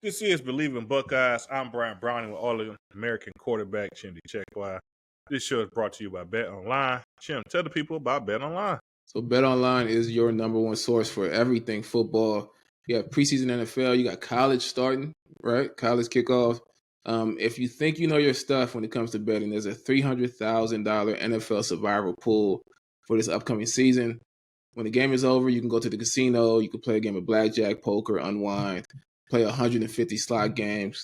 This is Believe in Buckeyes. I'm Brian Browning with All-American quarterback Chimdi Checkwa. This show is brought to you by Bet Online. Chim, tell the people about Bet Online. So Bet Online is your number one source for everything football. You have preseason NFL, you got college starting, right? College kickoff. If you think you know your stuff when it comes to betting, there's a $300,000 NFL survivor pool for this upcoming season. When the game is over, you can go to the casino, you can play a game of blackjack, poker, unwind, play 150 slot games.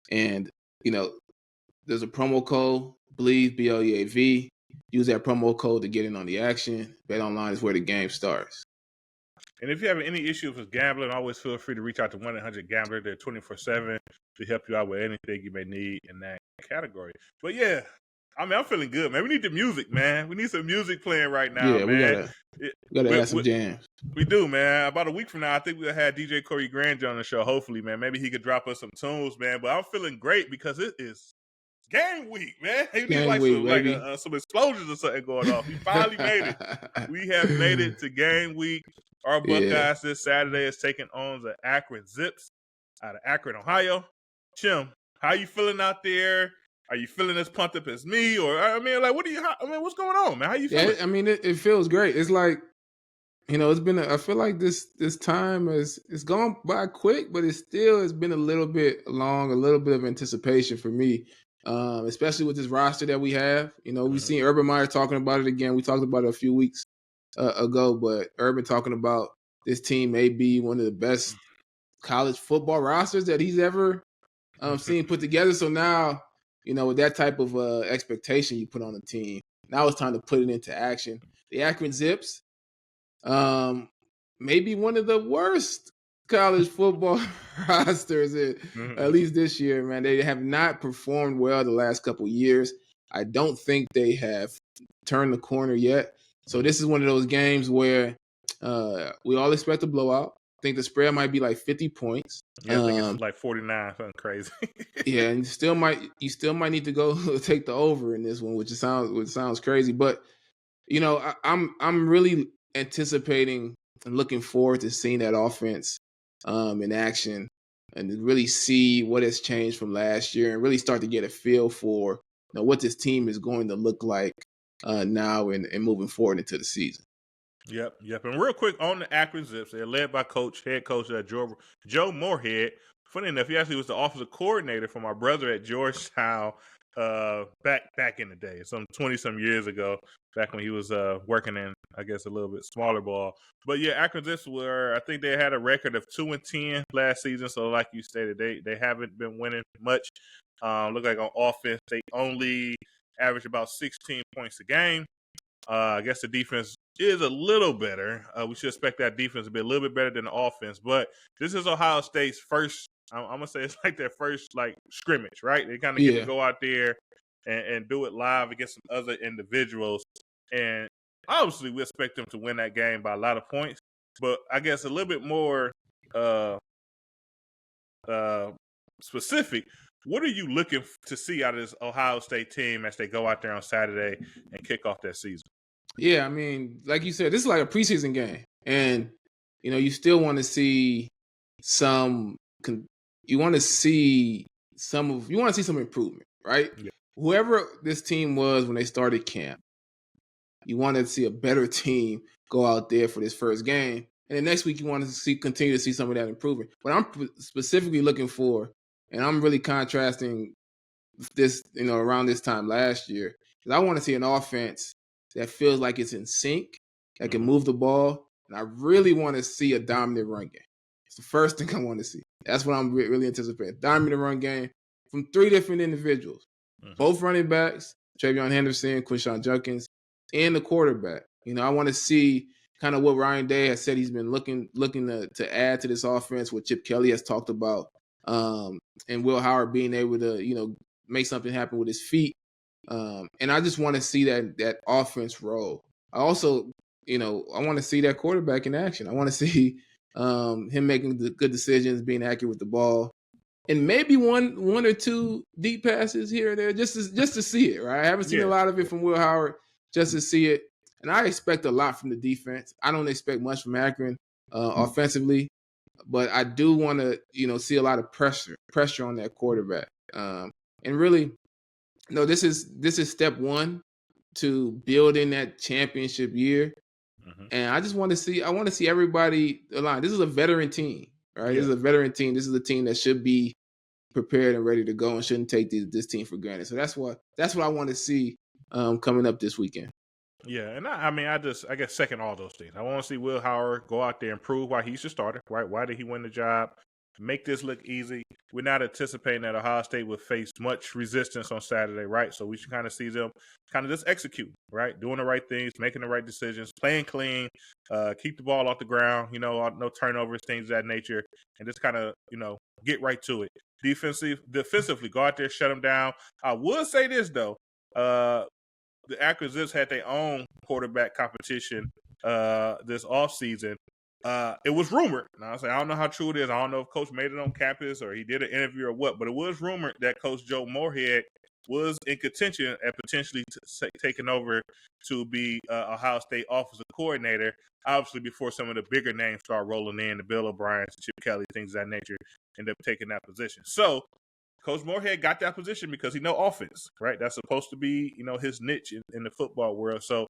And, there's a promo code, BLEAV, BLEAV. Use that promo code to get in on the action. Bet Online is where the game starts. And if you have any issues with gambling, always feel free to reach out to 1-800-GAMBLER. They're 24/7 to help you out with anything you may need in that category. But yeah, I'm feeling good, man. We need the music, man. We need some music playing right now, Yeah, man. we gotta add some jams. We do, man. About a week from now, I think we'll have DJ Corey Granger on the show. Hopefully, man. Maybe he could drop us some tunes, man. But I'm feeling great because it is game week, man. You need some explosions or something going off. We finally made it. We have made it to game week. Our Buckeyes this Saturday is taking on the Akron Zips out of Akron, Ohio. Chim, how you feeling out there? Are you feeling as pumped up as me? Or, what's going on, man? How you feeling? Yeah, it feels great. It's like, I feel like this time it's gone by quick, but it still has been a little bit long, a little bit of anticipation for me. Especially with this roster that we have. We've seen Urban Meyer talking about it again. We talked about it a few weeks ago, but Urban talking about this team may be one of the best college football rosters that he's ever seen put together. So now, with that type of expectation you put on the team, now it's time to put it into action. The Akron Zips, maybe one of the worst college football rosters, at least this year, man. They have not performed well the last couple of years. I don't think they have turned the corner yet. So this is one of those games where we all expect a blowout. I think the spread might be like 50 points. Yeah, I think it's like 49, something crazy. Yeah, and you still might need to go take the over in this one, which sounds crazy. But I'm really anticipating and looking forward to seeing that offense in action and to really see what has changed from last year and really start to get a feel for what this team is going to look like now and moving forward into the season. Yep. And real quick on the Akron Zips, they're led by head coach Joe Moorhead. Funny enough, he actually was the offensive coordinator for my brother at Georgetown back in the day, some 20-some years ago, back when he was working in, I guess, a little bit smaller ball. But yeah, Akron Zips I think they had a record of 2-10 last season. So like you stated, they haven't been winning much. Look like on offense, they only average about 16 points a game. I guess the defense is a little better. We should expect that defense to be a little bit better than the offense. But this is Ohio State's first, I'm going to say it's like their first scrimmage, right? They kind of get to go out there and do it live against some other individuals. And obviously we expect them to win that game by a lot of points. But I guess a little bit more specific, what are you looking to see out of this Ohio State team as they go out there on Saturday and kick off their season? Yeah, I mean, like you said, this is like a preseason game. And, you still want to see some improvement, right? Yeah. Whoever this team was when they started camp, you want to see a better team go out there for this first game. And the next week you want to continue to see some of that improvement. What I'm specifically looking for, and I'm really contrasting this, around this time last year, is I want to see an offense that feels like it's in sync, that can move the ball, and I really want to see a dominant run game. It's the first thing I want to see. That's what I'm really anticipating. Dominant run game from three different individuals. Both running backs, Travion Henderson, Quinshon Judkins, and the quarterback. I want to see kind of what Ryan Day has said he's been looking to add to this offense, what Chip Kelly has talked about, and Will Howard being able to, make something happen with his feet. And I just want to see that offense roll. I also, I want to see that quarterback in action. I want to see him making the good decisions, being accurate with the ball, and maybe one or two deep passes here and there, just to see it. Right, I haven't seen a lot of it from Will Howard, just to see it. And I expect a lot from the defense. I don't expect much from Akron offensively. But I do want to, see a lot of pressure on that quarterback. And really, no, this is step one to building that championship year. Mm-hmm. And I want to see everybody align. This is a veteran team, right? Yeah. This is a veteran team. This is a team that should be prepared and ready to go and shouldn't take this team for granted. So that's what I want to see coming up this weekend. Yeah, and I guess second all those things. I want to see Will Howard go out there and prove why he's the starter, right? Why did he win the job? Make this look easy. We're not anticipating that Ohio State would face much resistance on Saturday, right? So we should kind of see them kind of just execute, right? Doing the right things, making the right decisions, playing clean, keep the ball off the ground, no turnovers, things of that nature, and just kind of, get right to it. Defensively, go out there, shut them down. I would say this, though. The Akron Zips had their own quarterback competition this offseason. It was rumored. Now, I don't know how true it is. I don't know if Coach made it on campus or he did an interview or what, but it was rumored that Coach Joe Moorhead was in contention at potentially taking over to be Ohio State offensive coordinator, obviously before some of the bigger names start rolling in, the Bill O'Brien, Chip Kelly, things of that nature, end up taking that position. So Coach Moorhead got that position because he knows offense, right? That's supposed to be, his niche in the football world. So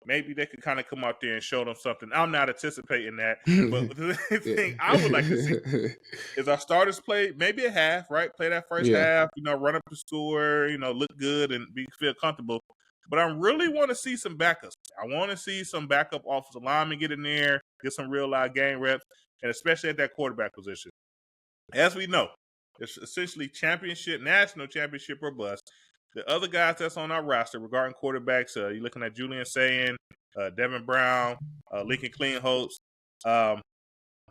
maybe they could kind of come out there and show them something. I'm not anticipating that. But the thing I would like to see is our starters play maybe a half, right? Play that first half, run up the score, look good and feel comfortable. But I really want to see some backups. I want to see some backup offensive linemen get in there, get some real live game reps, and especially at that quarterback position. As we know, it's essentially national championship or bust. The other guys that's on our roster regarding quarterbacks, you're looking at Julian Sayin, Devin Brown, Lincoln Kleinholz.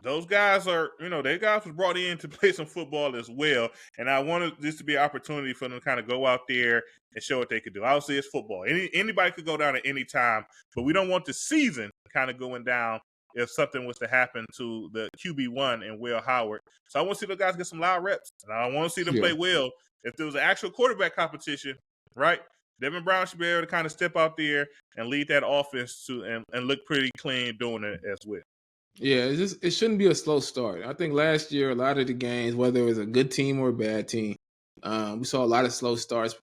Those guys are, they guys was brought in to play some football as well. And I wanted this to be an opportunity for them to kind of go out there and show what they could do. Obviously, it's football. Anybody could go down at any time, but we don't want the season kind of going down if something was to happen to the QB1 and Will Howard. So I want to see those guys get some loud reps. And I want to see them play well. If there was an actual quarterback competition, right, Devin Brown should be able to kind of step out there and lead that offense and look pretty clean doing it as well. Yeah, it shouldn't be a slow start. I think last year, a lot of the games, whether it was a good team or a bad team, we saw a lot of slow starts,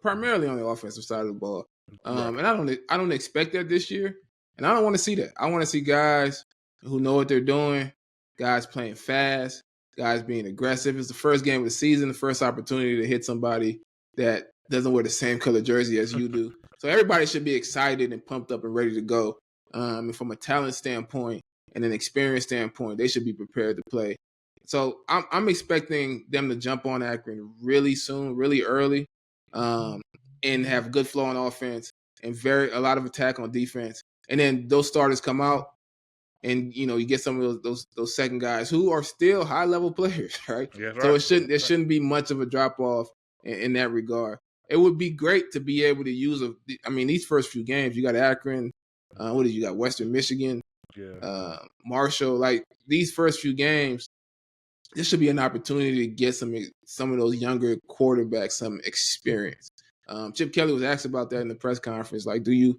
primarily on the offensive side of the ball. And I don't expect that this year. And I don't want to see that. I want to see guys who know what they're doing, guys playing fast, guys being aggressive. It's the first game of the season, the first opportunity to hit somebody that doesn't wear the same color jersey as you do. So everybody should be excited and pumped up and ready to go. And from a talent standpoint and an experience standpoint, they should be prepared to play. So I'm expecting them to jump on Akron really soon, really early, and have good flow on offense and a lot of attack on defense. And then those starters come out, and you get some of those second guys who are still high level players, right? Yeah, right. So it shouldn't be much of a drop off in that regard. It would be great to be able to use these first few games. You got Akron, you got Western Michigan, Marshall. Like these first few games, this should be an opportunity to get some of those younger quarterbacks some experience. Chip Kelly was asked about that in the press conference. Like, do you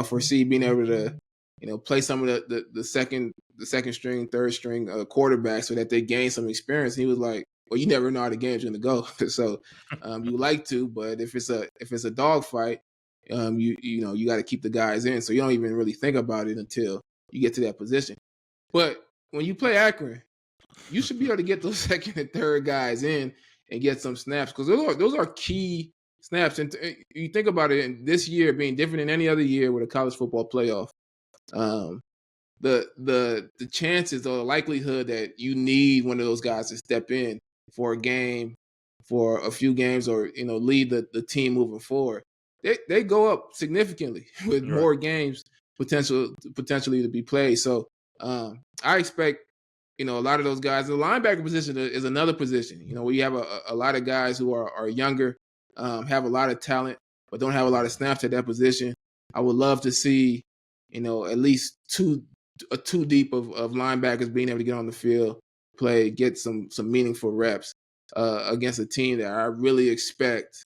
foresee being able to, play some of the second string, third string quarterbacks so that they gain some experience? And he was like, well, you never know how the game's going to go. So you like to, but if it's a dogfight, you got to keep the guys in. So you don't even really think about it until you get to that position. But when you play Akron, you should be able to get those second and third guys in and get some snaps, because those are key snaps. And you think about it, and this year being different than any other year with a college football playoff, the chances or the likelihood that you need one of those guys to step in for a game, for a few games, or lead the team moving forward, they go up significantly with more games potentially to be played. So I expect a lot of those guys. The linebacker position is another position. We have a lot of guys who are younger, have a lot of talent, but don't have a lot of snaps at that position. I would love to see, at least two deep of linebackers being able to get on the field, play, get some meaningful reps against a team that I really expect.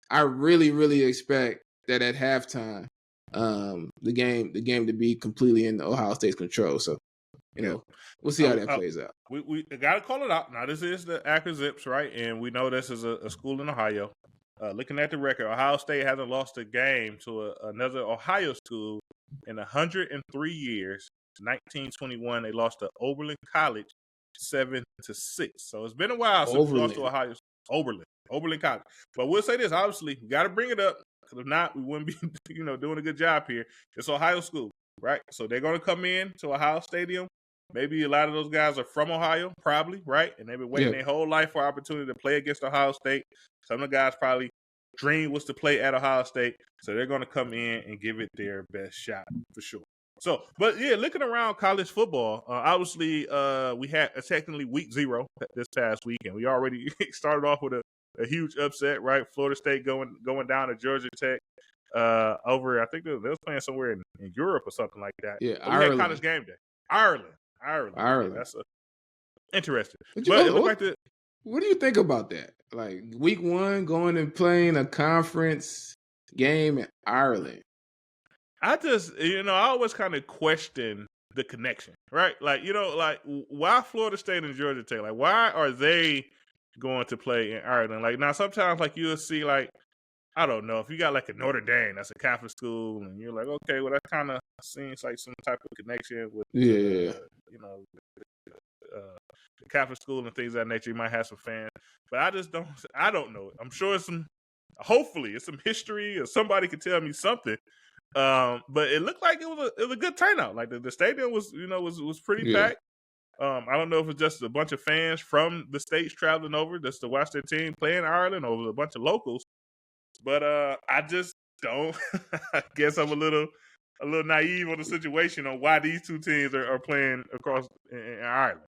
I really, really expect that at halftime, the game to be completely in Ohio State's control. So we'll see how that plays out. We got to call it out. Now, this is the Akron Zips, right? And we know this is a school in Ohio. Looking at the record, Ohio State hasn't lost a game to another Ohio school in 103 years. 1921, they lost to Oberlin College 7-6. So it's been a while since we lost to Ohio Oberlin College. But we'll say this, obviously, we got to bring it up, because if not, we wouldn't be doing a good job here. It's Ohio school, right? So they're going to come in to Ohio Stadium. Maybe a lot of those guys are from Ohio, probably, right? And they've been waiting their whole life for opportunity to play against Ohio State. Some of the guys probably dream was to play at Ohio State, so they're going to come in and give it their best shot for sure. So, but yeah, looking around college football, obviously we had technically week 0 this past week, and we already started off with a huge upset, right? Florida State going down to Georgia Tech over, I think they was playing somewhere in Europe or something like that. Yeah, Ireland. We had college game day. Ireland. Yeah, that's interesting. But it looked like what do you think about that? Like week 1 going and playing a conference game in Ireland. I just, I always kind of question the connection, right? Like, like why Florida State and Georgia Tech? Like, why are they going to play in Ireland? Like, now sometimes like you'll see like, I don't know, if you got like a Notre Dame, that's a Catholic school, and you're like, okay, well that kind of seems like some type of connection with, the Catholic school and things of that nature. You might have some fans, but I don't know. I'm sure hopefully it's some history, or somebody could tell me something. But it looked like it was a good turnout. Like the stadium was, was pretty packed. I don't know if it's just a bunch of fans from the states traveling over just to watch their team play in Ireland, or a bunch of locals. But I just don't. I guess I'm a little naive on the situation on why these two teams are playing across in Ireland.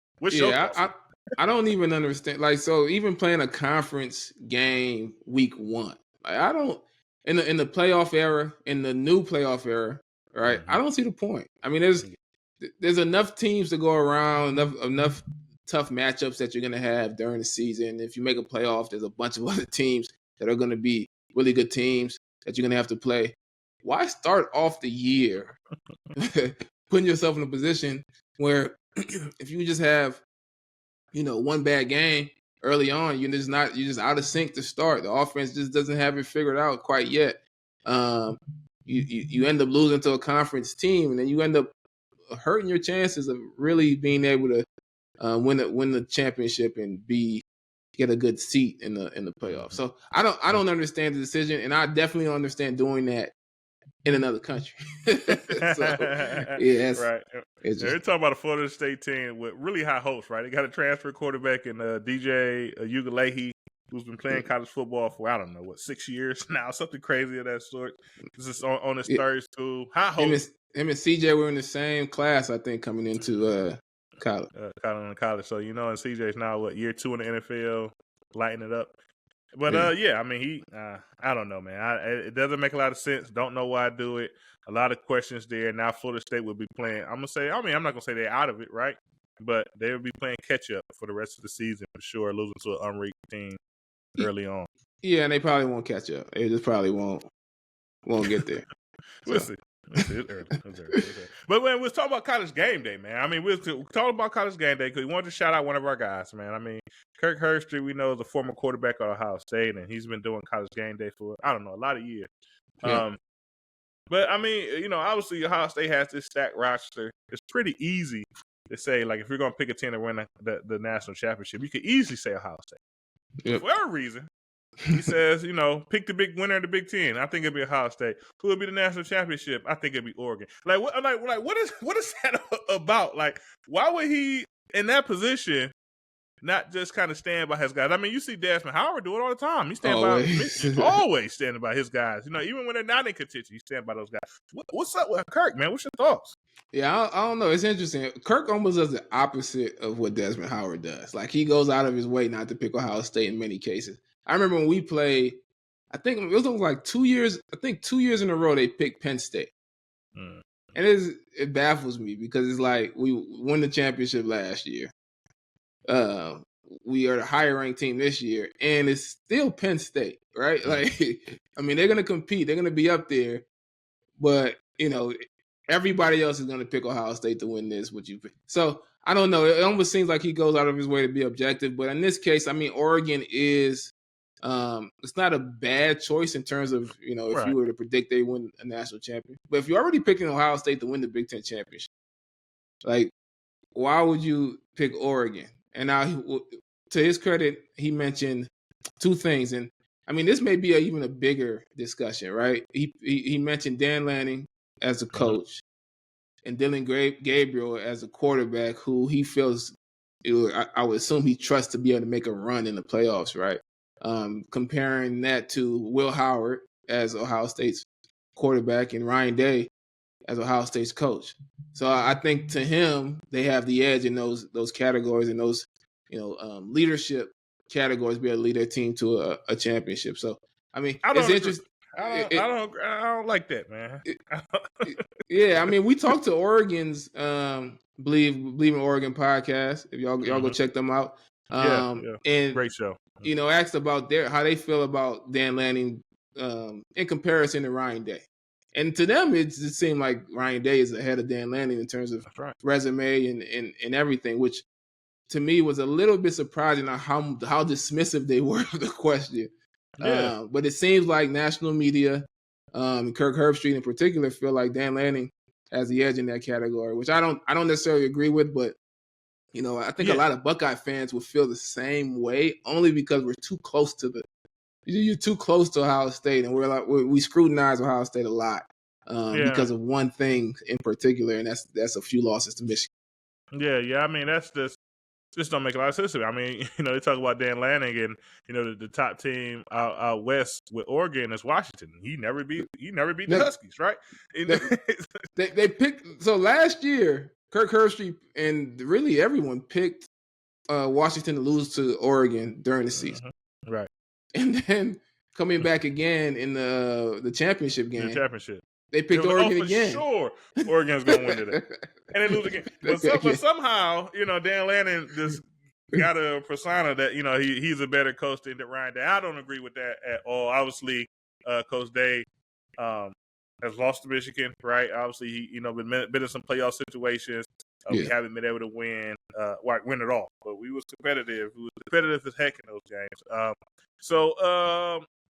I don't even understand. Like, so even playing a conference game week 1, like I don't. In the playoff era, in the new playoff era, right? Mm-hmm. I don't see the point. I mean, there's enough teams to go around, enough tough matchups that you're gonna have during the season. If you make a playoff, there's a bunch of other teams that are gonna be really good teams that you're gonna have to play. Why start off the year putting yourself in a position where if you just have, one bad game early on, you're just out of sync to start. The offense just doesn't have it figured out quite yet. You end up losing to a conference team, and then you end up hurting your chances of really being able to win the championship and get a good seat in the playoffs. So I don't understand the decision, and I definitely don't understand doing that in another country. Right. They're talking about a Florida State team with really high hopes, right? They got a transfer quarterback in DJ Ugalehi, who's been playing college football for, I don't know, 6 years now, something crazy of that sort. This is on his third school. High hopes. Him and CJ were in the same class, I think, coming into college. College. So, and CJ's now, year 2 in the NFL, lighting it up. But I mean, I don't know, man. It doesn't make a lot of sense. Don't know why I do it. A lot of questions there. Now Florida State will be playing. I'm not gonna say they're out of it, right? But they will be playing catch up for the rest of the season for sure, losing to an unranked team early on. Yeah, and they probably won't catch up. They just probably won't get there. We'll see. It's early. But when we was talking about college game day, man, I mean, we was talking about college game day because we wanted to shout out one of our guys, man. I mean, Kirk Herbstreit, we know, is a former quarterback at Ohio State, and he's been doing college game day for, I don't know, a lot of years. Yeah. But, I mean, obviously Ohio State has this stacked roster. It's pretty easy to say, like, if you're going to pick a team to win the national championship, you could easily say Ohio State. Yep. For whatever reason, he says, pick the big winner of the Big Ten. I think it'd be Ohio State. Who would be the national championship? I think it'd be Oregon. Like what is that about? Like, why would he in that position not just kind of stand by his guys? I mean, you see Desmond Howard do it all the time. He's always standing by his guys. Even when they're not in contention, he stands by those guys. What's up with Kirk, man? What's your thoughts? Yeah, I don't know. It's interesting. Kirk almost does the opposite of what Desmond Howard does. Like, he goes out of his way not to pick Ohio State in many cases. I remember when we played, I think it was like 2 years. I think 2 years in a row they picked Penn State, and it baffles me because it's like we won the championship last year. We are the higher ranked team this year, and it's still Penn State, right? Like, I mean, they're gonna compete, they're gonna be up there, but everybody else is going to pick Ohio State to win this. So I don't know. It almost seems like he goes out of his way to be objective, but in this case, I mean, Oregon is. It's not a bad choice in terms of if you were to predict they win a national championship. But if you're already picking Ohio State to win the Big Ten championship, like why would you pick Oregon? And now, to his credit, he mentioned two things, and I mean this may be even a bigger discussion, right? He mentioned Dan Lanning as a coach and Dylan Gabriel as a quarterback who he feels, I would assume he trusts to be able to make a run in the playoffs, right? Comparing that to Will Howard as Ohio State's quarterback and Ryan Day as Ohio State's coach. So I think to him, they have the edge in those categories and those, leadership categories, be able to lead their team to a championship. So, I mean, it's interesting. I don't like that, man. Yeah, I mean, we talked to Oregon's Believe in Oregon podcast. If y'all go check them out. And great show. Asked about how they feel about Dan Lanning in comparison to Ryan Day. And to them, it seemed like Ryan Day is ahead of Dan Lanning in terms of resume and everything, which to me was a little bit surprising on how dismissive they were of the question. Yeah. But it seems like national media, Kirk Herbstreit in particular, feel like Dan Lanning has the edge in that category, which I don't necessarily agree with, but I think a lot of Buckeye fans will feel the same way only because we're too close to you're too close to Ohio State, and we scrutinize Ohio State a lot because of one thing in particular, and that's a few losses to Michigan. Yeah. I mean, that's just don't make a lot of sense to me. I mean, they talk about Dan Lanning and the top team out west with Oregon is Washington. He never beat the Huskies, right? They picked. So last year, Kirk Herbstreit and really everyone picked Washington to lose to Oregon during the season. Right. And then coming back again in the championship game. They picked Oregon again. Sure, Oregon's going to win today. And they lose again. But somehow, Dan Lanning just got a persona that, he's a better coach than Ryan Day. I don't agree with that at all. Obviously, Coach Day has lost to Michigan, right? Obviously, he been in some playoff situations. We haven't been able to win at all. But we was competitive. We was competitive as heck in those games.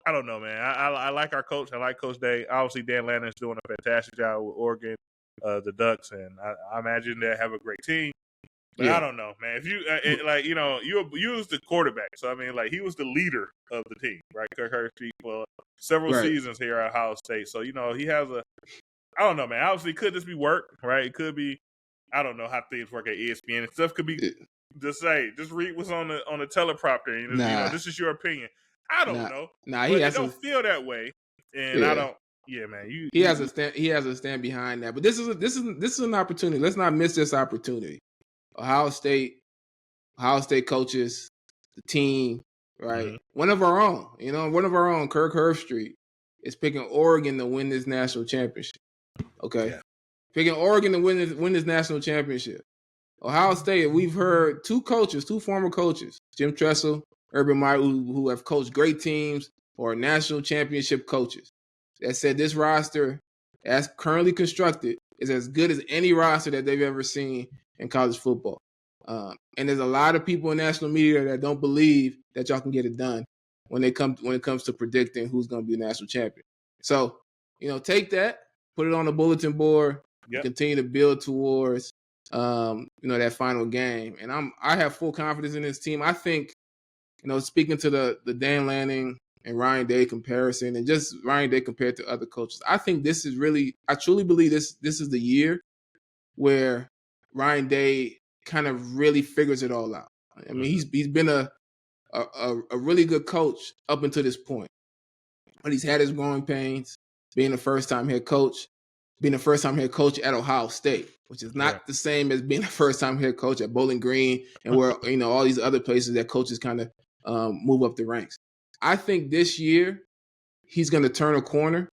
I don't know, man. I like our coach. I like Coach Day. Obviously, Dan Lanning is doing a fantastic job with Oregon, the Ducks, and I imagine they have a great team. But I don't know, man. If you you was the quarterback, so I mean, he was the leader of the team, right? Kirk Herbstreit for several seasons here at Ohio State, so he has I don't know, man. Obviously, could this be work, right? It could be. I don't know how things work at ESPN and stuff. Could be just read what's on the teleprompter. This is your opinion. I don't know. He don't feel that way, and I don't. Yeah, man. He has a stand behind that. But this is an opportunity. Let's not miss this opportunity. Ohio State coaches, the team, right? Mm-hmm. One of our own, Kirk Herbstreit, is picking Oregon to win this national championship. Okay, picking Oregon to win this national championship. Ohio State, we've heard two former coaches, Jim Tressel, Urban Meyer, who have coached great teams or national championship coaches, that said this roster, as currently constructed, is as good as any roster that they've ever seen in college football. And there's a lot of people in national media that don't believe that y'all can get it done when it comes to predicting who's going to be a national champion. So, take that, put it on the bulletin board, continue to build towards that final game. And I have full confidence in this team. I think, speaking to the Dan Lanning and Ryan Day comparison, and just Ryan Day compared to other coaches, I think this is I truly believe this is the year where Ryan Day kind of really figures it all out. I mean, he's been a really good coach up until this point, but he's had his growing pains being a first-time head coach at Ohio State, which is not the same as being a first-time head coach at Bowling Green and where all these other places that coaches kind of move up the ranks. I think this year he's going to turn a corner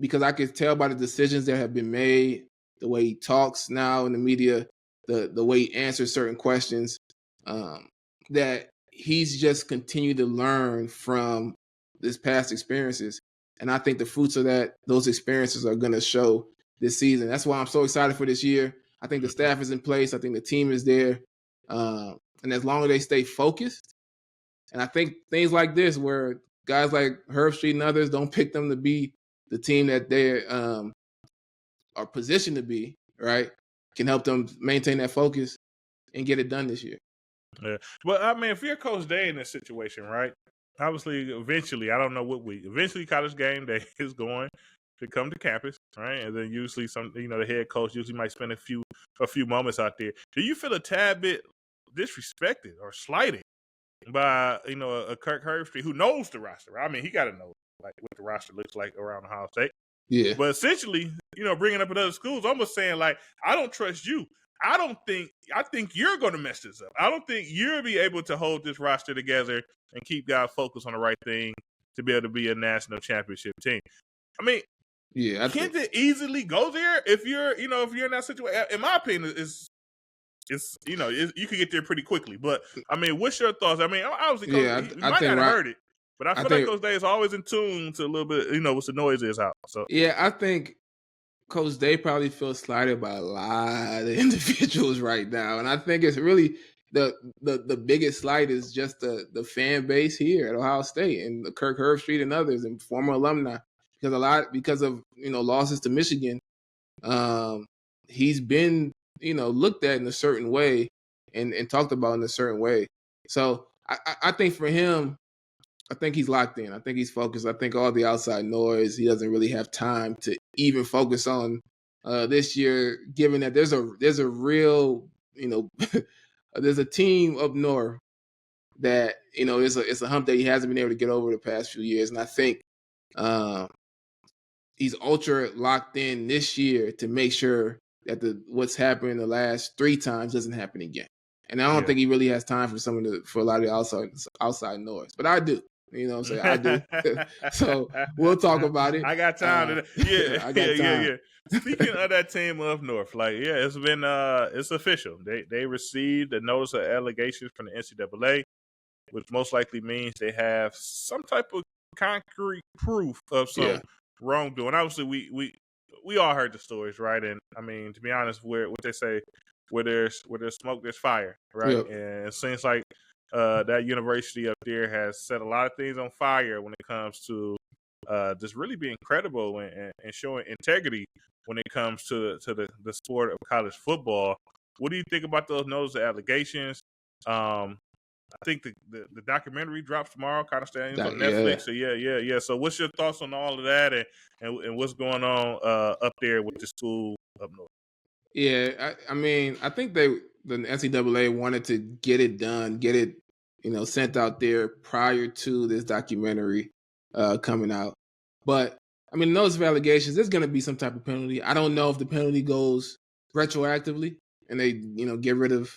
because I could tell by the decisions that have been made, the way he talks now in the media, the way he answers certain questions, that he's just continued to learn from his past experiences. And I think the fruits of those experiences are going to show this season. That's why I'm so excited for this year. I think the staff is in place. I think the team is there. And as long as they stay focused, and I think things like this where guys like Herbstreit and others don't pick them to be the team that they are positioned to be, right, can help them maintain that focus and get it done this year. Yeah. Well, I mean, if you're Coach Day in this situation, right, obviously, eventually, I don't know what week, eventually college game day is going to come to campus, right? And then usually the head coach usually might spend a few moments out there. Do you feel a tad bit disrespected or slighted by, a Kirk Herbstreit who knows the roster? Right? I mean, he got to know like what the roster looks like around Ohio State. Yeah. But essentially, bringing up another schools, almost saying like, I don't trust you. I think you're going to mess this up. I don't think you'll be able to hold this roster together and keep guys focused on the right thing to be able to be a national championship team. I mean, can't it easily go there if you're in that situation? In my opinion, you can get there pretty quickly. But I mean, what's your thoughts? I mean, obviously, you might not have heard it, but I feel like Coach Day is always in tune to a little bit, what the noise is out. So yeah, I think Coach Day probably feels slighted by a lot of individuals right now, and I think it's really the biggest slight is just the fan base here at Ohio State and the Kirk Herbstreit and others and former alumni, because of losses to Michigan, he's been looked at in a certain way and talked about in a certain way. So I think for him, I think he's locked in. I think he's focused. I think all the outside noise, he doesn't really have time to even focus on this year, given that there's a real, there's a team up north that, it's a hump that he hasn't been able to get over the past few years. And I think he's ultra locked in this year to make sure that what's happened the last 3 times doesn't happen again. And I don't think he really has time for a lot of the outside noise. But I do. You know what I'm saying? I do. So we'll talk about it. I got time. I got time. Speaking of that team up north, it's been it's official. They received a notice of allegations from the NCAA, which most likely means they have some type of concrete proof of some wrongdoing. Obviously, we all heard the stories, right? And I mean, to be honest, what they say, where there's smoke, there's fire, right? Yep. And it seems like that university up there has set a lot of things on fire when it comes to just really being credible and showing integrity when it comes to the sport of college football. What do you think about those notice of allegations? I think the documentary drops tomorrow, Conor Stalion on Netflix. So So what's your thoughts on all of that and what's going on up there with the school up north? Yeah, I mean, I think the NCAA wanted to get it done, get it, sent out there prior to this documentary coming out. But I mean, those allegations, there's going to be some type of penalty. I don't know if the penalty goes retroactively and they, get rid of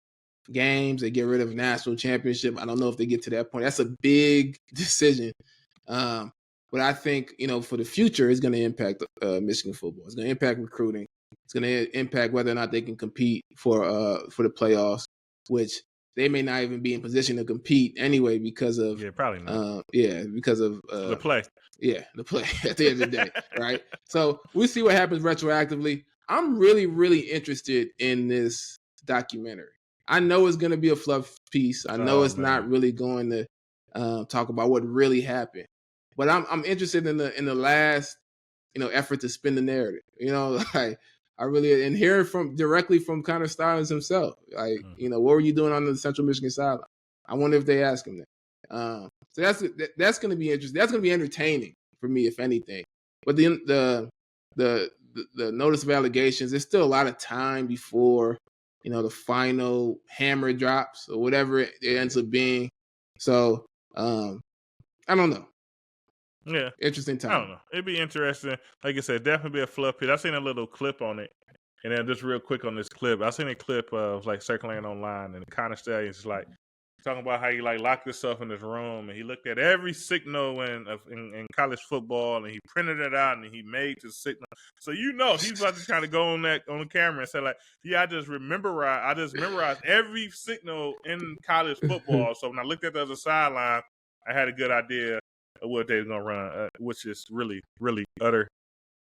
games, they get rid of national championship. I don't know if they get to that point. That's a big decision. But I think, for the future, it's going to impact Michigan football. It's going to impact recruiting. It's going to impact whether or not they can compete for the playoffs, which they may not even be in position to compete anyway because of probably not. Because of the play. Yeah, the play at the end of the day, right? So we'll see what happens retroactively. I'm really, really interested in this documentary. I know it's going to be a fluff piece. I know it's not really going to talk about what really happened, but I'm interested in the last effort to spin the narrative. Like I really and hearing directly from Conor Stalion himself. Like what were you doing on the Central Michigan sideline? I wonder if they ask him that. So that's going to be interesting. That's going to be entertaining for me, if anything. But the notice of allegations, there's still a lot of time before the final hammer drops or whatever it ends up being. So I don't know. Yeah. Interesting time. I don't know. It'd be interesting. Like I said, definitely be a fluff hit. I seen a little clip on it. And then just real quick on this clip, I seen a clip of circulating online and Conor Stalion is talking about how he locked himself in his room and he looked at every signal in college football and he printed it out and he made the signal. So he's about to kind of go on the camera and say I just memorized every signal in college football. So when I looked at the other sideline, I had a good idea of what they were gonna run, which is really, really utter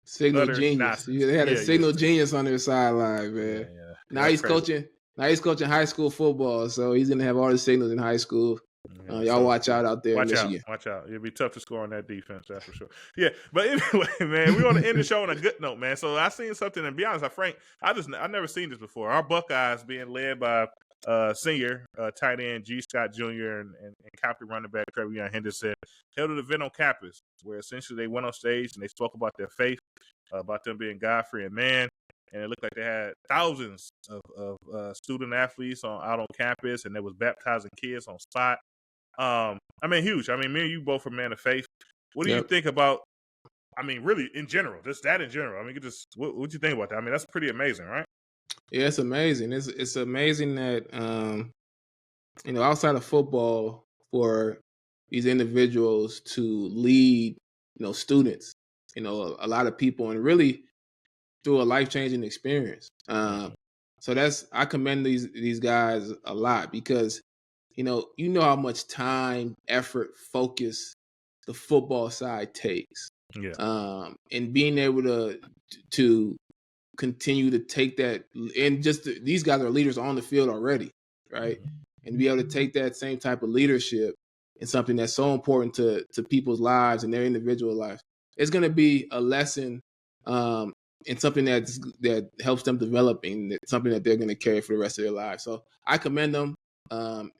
Signal utter genius. nonsense. They had a Yeah, signal genius on their sideline, man. yeah. Now That's he's crazy. coaching. Now he's coaching high school football, so he's gonna have all the signals in high school. Yeah, Y'all watch out there in Watch Michigan. out. It'll be tough to score on that defense, that's for sure. Yeah, but anyway, man, we want to end the show on a good note, man. So I seen something, and be honest, Frank, I never seen this before. Our Buckeyes being led by senior tight end G. Scott Jr. and captain running back Trevor Young Henderson held an event on campus where essentially they went on stage and they spoke about their faith, about them being God-fearing man. And it looked like they had thousands of student athletes out on campus, and there was baptizing kids on spot. I mean, huge. I mean, me and you both are men of faith. What do you think about? I mean, really, in general, just that in general. I mean, what do you think about that? I mean, that's pretty amazing, right? Yeah, it's amazing. It's amazing that outside of football, for these individuals to lead, students, a lot of people, and really through a life-changing experience. So I commend these guys a lot because, how much time, effort, focus the football side takes. Yeah. And being able to continue to take that, and these guys are leaders on the field already, right? And be able to take that same type of leadership and something that's so important to people's lives and their individual lives. It's going to be a lesson and something that helps them develop, and something that they're going to carry for the rest of their lives. So I commend them.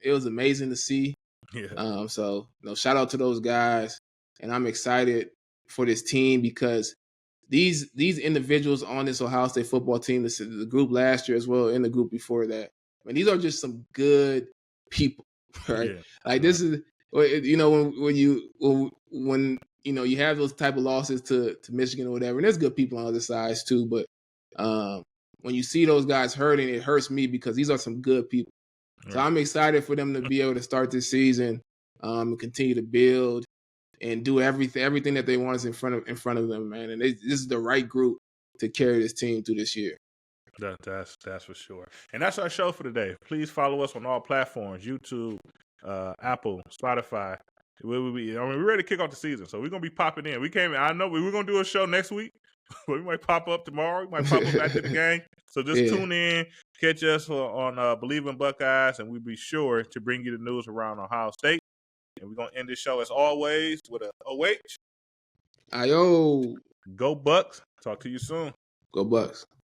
It was amazing to see. Yeah. So shout out to those guys, and I'm excited for this team because these individuals on this Ohio State football team, the group last year as well, and the group before that, I mean, these are just some good people, right? Yeah. This is, when you have those type of losses to Michigan or whatever, and there's good people on other sides too, but when you see those guys hurting, it hurts me because these are some good people. Right. So I'm excited for them to be able to start this season and continue to build and do everything that they want is in front of them, man. And this is the right group to carry this team through this year. That's for sure. And that's our show for today. Please follow us on all platforms: YouTube, Apple, Spotify. We're ready to kick off the season, so we're gonna be popping in. I know we were gonna do a show next week, but we might pop up tomorrow. We might pop up after the game. So just tune in, catch us on Believe in Buckeyes, and we'll be sure to bring you the news around Ohio State. And we're gonna end this show as always with a OH. Ayo. Go Bucks. Talk to you soon. Go Bucks.